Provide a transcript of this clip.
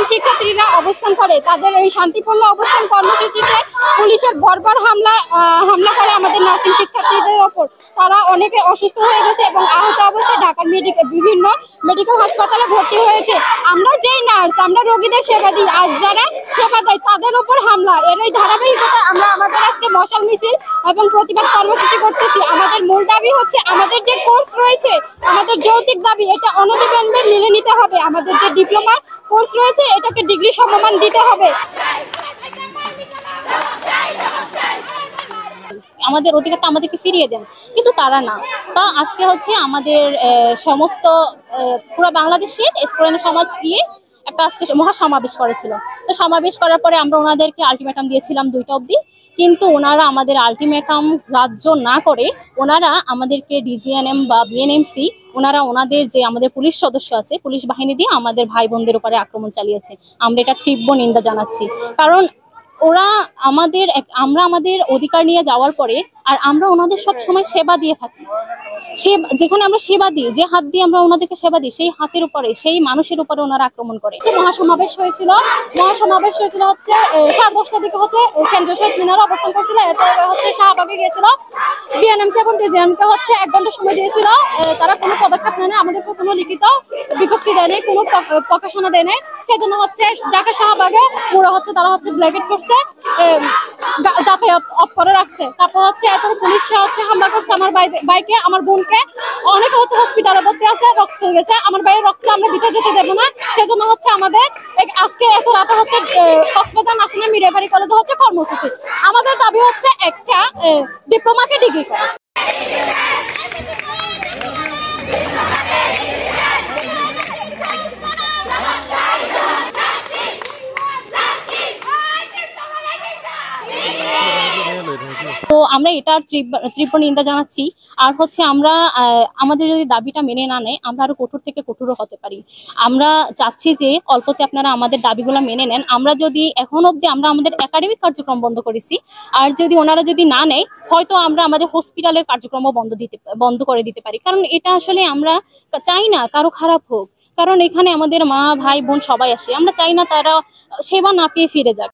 Nursing শিক্ষার্থীরা অবস্থান করে, তাদের এই শান্তিপূর্ণ অবস্থান কর্মসূচিতে পুলিশের বর্বর হামলা করে আমাদের নার্সিং শিক্ষার্থীদের ওপর। তারা অনেকে অসুস্থ হয়ে গেছে এবং আহত অবস্থায় ঢাকার বিভিন্ন মেডিকেল হাসপাতালে ভর্তি হয়েছে। আমরা যেই নার্স, আমরা রোগীদের সেবা দিই, আর যারা সেবা দেয় তাদের উপর হামলা। এর এই ধারাবাহিকতায় আমরা আমাদের আজকে মশাল মিছিল এবং প্রতিবাদ কর্মসূচি করতেছি। আমাদের মূল দাবি হচ্ছে আমাদের যে কোর্স রয়েছে, আমাদের যৌক্তিক দাবি, এটা অনতিবিলম্বে মেনে নিতে হবে। আমাদের যে ডিপ্লোমা কোর্স রয়েছে এটাকে ডিগ্রি সমমান দিতে হবে। আমাদের অধিকারটা আমাদেরকে ফিরিয়ে দেন, কিন্তু তারা না। তা আজকে হচ্ছে আমাদের সমস্ত পুরো বাংলাদেশের স্টুডেন্ট সমাজ গিয়ে একটা আজকে মহাসমাবেশ করেছিল। তো সমাবেশ করার পরে আমরা ওনাদেরকে আলটিমেটাম দিয়েছিলাম 2টা অবধি, কিন্তু ওনারা আমাদের আলটিমেটাম গ্রাহ্য না করে ওনারা আমাদেরকে ডিজিএনএম বা বিএনএমসি ওনারা ওনাদের যে আমাদের পুলিশ সদস্য আছে, পুলিশ বাহিনী দিয়ে আমাদের ভাই বোনদের উপরে আক্রমণ চালিয়েছে। আমরা এটা তীব্র নিন্দা জানাচ্ছি। কারণ আমরা আমাদের অধিকার নিয়ে যাওয়ার পরে আর আমরা ওনাদের সব সময় সেবা দিয়ে থাকি। যেখানে আমরা সেবা দিই, যে হাত দিয়ে আমরা ওনাদেরকে সেবা দিই, সেই হাতের উপরে, সেই মানুষের উপরে ওনারা আক্রমণ করে। মহাসমাবেশ হয়েছিল হচ্ছে 10:30টার দিকে হচ্ছে কেন্দ্রীয় শহীদ মিনারে অবস্থান করছিল। এরপরে হচ্ছে শাহবাগে গিয়েছিল। বিএনএমসি এবং ডিজিএমকে হচ্ছে 1 ঘন্টা সময় দিয়েছিল। তারা কোনো পদক্ষেপ নেয় না, আমাদেরকে কোনো লিখিত বিজ্ঞপ্তি দেয়নি, কোনো প্রকাশনা দেয়নি। সেজন্য হচ্ছে ঢাকা শাহবাগে পুরো হচ্ছে তারা হচ্ছে ব্ল্যাকেট করছে, যাতায়াত অফ করে রাখছে। তারপর হচ্ছে এরপর পুলিশ হচ্ছে হামলা করছে আমার ভাইকে, আমার বোনকে। অনেকে হচ্ছে হসপিটালে ভর্তি আছে, রক্ত গেছে। আমার ভাইয়ের রক্ত আমরা ভিতরে যেতে দেবো না। সেজন্য হচ্ছে আমাদের আজকে এত রাতে হচ্ছে কক্সবাজার নার্সিং মিডওয়াইফারি কলেজে হচ্ছে কর্মসূচি। আমাদের দাবি হচ্ছে একটা ডিপ্লোমাকে ডিগ্রি করা। তো আমরা এটার তীব্র নিন্দা জানাচ্ছি। আর হচ্ছে আমরা আমাদের যদি দাবিটা মেনে না নেয়, আমরা আরো কঠোর থেকে কঠোরও হতে পারি। আমরা চাচ্ছি যে অল্পতে আপনারা আমাদের দাবিগুলো মেনে নেন। আমরা যদি এখন অবধি আমরা আমাদের একাডেমিক কার্যক্রম বন্ধ করেছি, আর যদি ওনারা যদি না নেয়, হয়তো আমরা আমাদের হসপিটালের কার্যক্রমও বন্ধ করে দিতে পারি। কারণ এটা আসলে আমরা চাই না কারো খারাপ হোক, কারণ এখানে আমাদের মা ভাই বোন সবাই আসে। আমরা চাই না তারা সেবা না পেয়ে ফিরে যাক।